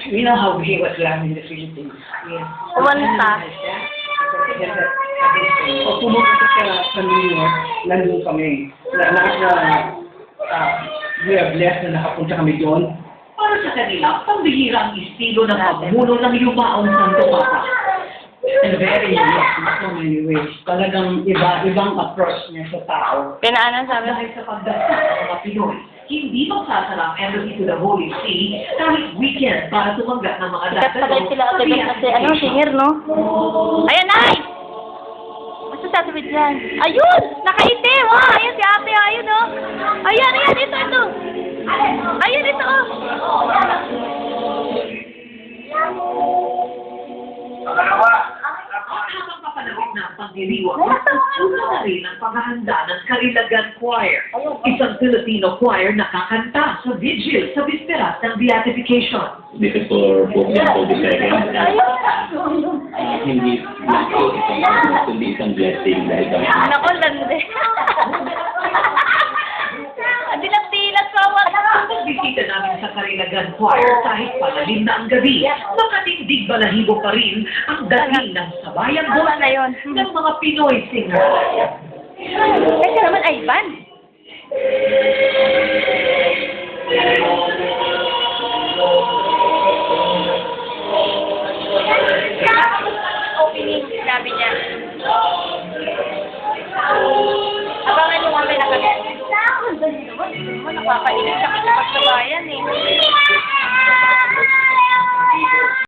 You know how he was loved in the Philippines. Yes. Kumanta. O pumunta sa New York, nandun kami. We are blessed na nakapunta kami doon. Para sa kanila, pambihira ang estilo ng pagmuno ng yumaong Santo Papa. And very unique in so many ways. Talagang ibang approach niya sa tao. Pinaanan sabi. Dahil sa pagdasa ng mga Pinoy, hindi magsasara ang embassy to the Holy See kahit weekend para tumanggap ng mga Katagay sila agad kasi singer, no? Ayan, ay! Basta sasabihin dyan. Ayun! Nakaitim! Oh, ayun si ate, ayun, oh. Ayan, ito. Ayun, ito, oh. Habang papanawid na ang pagdiriwang, una na rin ang paghahanda ng Karilagan Choir, isang Filipino choir na kakanta sa vigil sa bisperas ng beatification. This is for Pope John Paul II. Hindi kundi isang blessing dahil kami. Nako, landi. Dilat-dilat pa ako. Pagbisita namin sa Karilagan Choir kahit palalim na ang gabi, makatindig balahibo pa rin ang dating ng sabayang boses ng mga Pinoy singers. Kasi naman ay band. Opening, sinabi niya. Abangan yung kami na kami. Nakakainis sa pagkabayan eh.